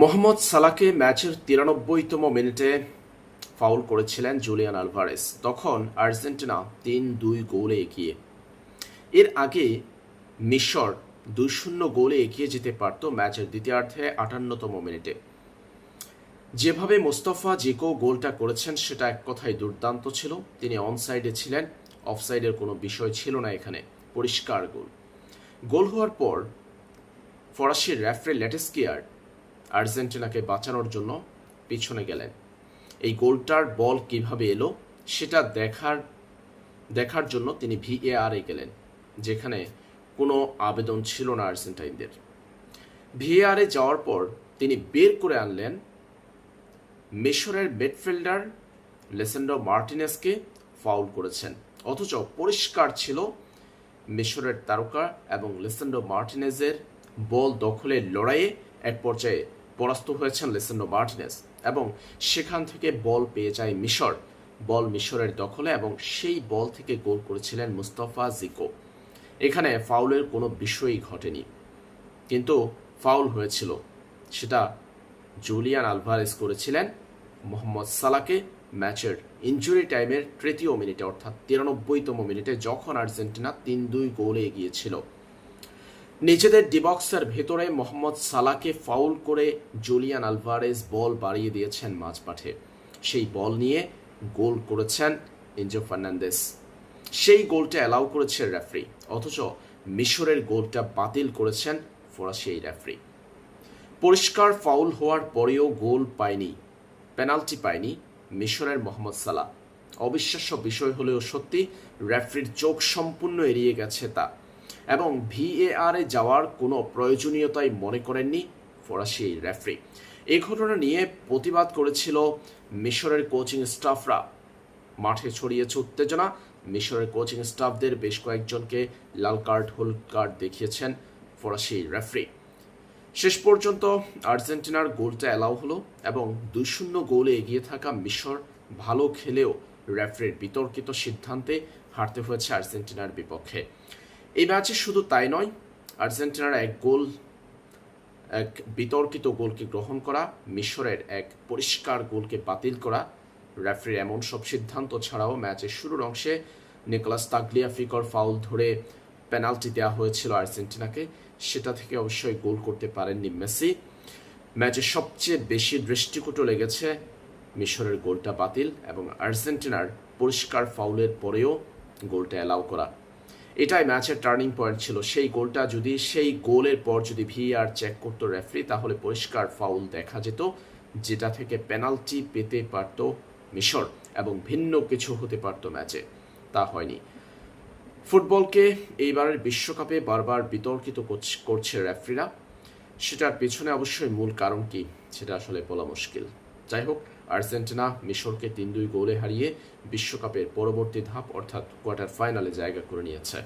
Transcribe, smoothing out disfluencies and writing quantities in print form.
মোহাম্মদ সালাহকে ম্যাচের ৯৩তম মিনিটে ফাউল করেছিলেন জুলিয়ান আলভারেজ। তখন আর্জেন্টিনা ৩-২ গোলে এগিয়ে। এর আগে মিশর ২-০ গোলে এগিয়ে যেতে পারত ম্যাচের দ্বিতীয়ার্ধে ৫৮তম মিনিটে। যেভাবে মোস্তফা জিকো গোলটা করেছেন সেটা এক কথায় দুর্দান্ত ছিল। তিনি অনসাইডে ছিলেন, অফসাইডের কোনো বিষয় ছিল না এখানে, পরিষ্কার গোল। গোল হওয়ার পর ফরাসি রেফারি লেটেস্কিয়ার আর্জেন্টিনাকে বাঁচানোর জন্য পিছনে গেলেন। এই গোলটার বল কিভাবে এলো সেটা দেখার জন্য তিনি ভিএআরে গেলেন, যেখানে কোনো আবেদন ছিল না আর্জেন্টাইনদের। ভিএআরে যাওয়ার পর তিনি বের করে আনলেন মিশরের মিডফিল্ডার লিসান্ড্রো মার্টিনেজকে ফাউল করেছেন, অথচ পরিষ্কার ছিল মিশরের তারকা এবং লিসান্ড্রো মার্টিনেজের বল দখলের লড়াইয়ে এক পর্যায়ে পরাস্ত হয়েছেন লিসান্ড্রো মার্টিনেজ এবং সেখান থেকে বল পেয়ে যায় মিশর। বল মিশরের দখলে এবং সেই বল থেকে গোল করেছিলেন মুস্তাফা জিকো। এখানে ফাউলের কোনো বিষয়ই ঘটেনি, কিন্তু ফাউল হয়েছিল, সেটা জুলিয়ান আলভারেজ করেছিলেন মোহাম্মদ সালাহকে ম্যাচের ইনজুরি টাইমের ৩য় মিনিটে, অর্থাৎ ৯৩তম মিনিটে, যখন আর্জেন্টিনা ৩-২ গোলে এগিয়েছিল। নিজেদের ডিবক্সের ভেতরে মোহাম্মদ সালাহকে ফাউল করে জুলিয়ান আলভারেজ বল বাড়িয়ে দিয়েছেন মাঝমাঠে। সেই বল নিয়ে গোল করেছেন এনজো ফার্নান্দেজ। সেই গোলটা অ্যালাউ করেছে রেফারি, অথচ মিশরের গোলটা বাতিল করেছেন ফরাসি এই রেফারি। পরিষ্কার ফাউল হওয়ার পরেও গোল পায়নি, পেনাল্টি পায়নি মিশরের মোহাম্মদ সালাহ। অবিশ্বাস্য বিষয় হলেও সত্যি, রেফারির চোখ সম্পূর্ণ এড়িয়ে গেছে তা, এবং ভিএআরে যাওয়ার কোনো প্রয়োজনীয়তাই মনে করেননি ফরাসি এই রেফারি। এই ঘটনা নিয়ে প্রতিবাদ করেছিল মিশরের কোচিং স্টাফরা। মাঠে ছড়িয়েছে উত্তেজনা। মিশরের কোচিং স্টাফদের বেশ কয়েকজনকে লাল কার্ড, হলুদ কার্ড দেখিয়েছেন ফরাসি রেফারি। শেষ পর্যন্ত আর্জেন্টিনার গোলটা অ্যালাউ হলো এবং ২-০ গোলে এগিয়ে থাকা মিশর ভালো খেলেও রেফারির বিতর্কিত সিদ্ধান্তে হারতে হয়েছে আর্জেন্টিনার বিপক্ষে। এই ম্যাচে শুধু তাই নয়, আর্জেন্টিনার এক বিতর্কিত গোলকে গ্রহণ করা, মিশরের এক পরিষ্কার গোলকে বাতিল করা, রেফারির এমন সব সিদ্ধান্ত ছাড়াও ম্যাচের শুরুর অংশে নিকোলাস তাগলিয়াফিকোর ফাউল ধরে পেনাল্টি দেওয়া হয়েছিল আর্জেন্টিনাকে, সেটা থেকে অবশ্যই গোল করতে পারেননি মেসি। ম্যাচের সবচেয়ে বেশি দৃষ্টিকটু লেগেছে মিশরের গোলটা বাতিল এবং আর্জেন্টিনার পরিষ্কার ফাউলের পরেও গোলটা অ্যালাউ করা। এটাই ম্যাচের টার্নিং পয়েন্ট ছিল। সেই গোলের পর যদি ভিআর চেক করতো রেফারি, তাহলে পরিষ্কার ফাউল দেখা যেত, যেটা থেকে পেনাল্টি পেতে পারত মিশর এবং ভিন্ন কিছু হতে পারত ম্যাচে। তা হয়নি। ফুটবলকে এইবারের বিশ্বকাপে বারবার বিতর্কিত করছে রেফারিরা। সেটার পেছনে অবশ্যই মূল কারণ কি সেটা আসলে বলা মুশকিল। যাই হোক, আর্জেন্টিনা মিশরকে ৩-২ গোলে হারিয়ে বিশ্বকাপের পরবর্তী ধাপ অর্থাৎ কোয়ার্টার ফাইনালে জায়গা করে নিয়েছে।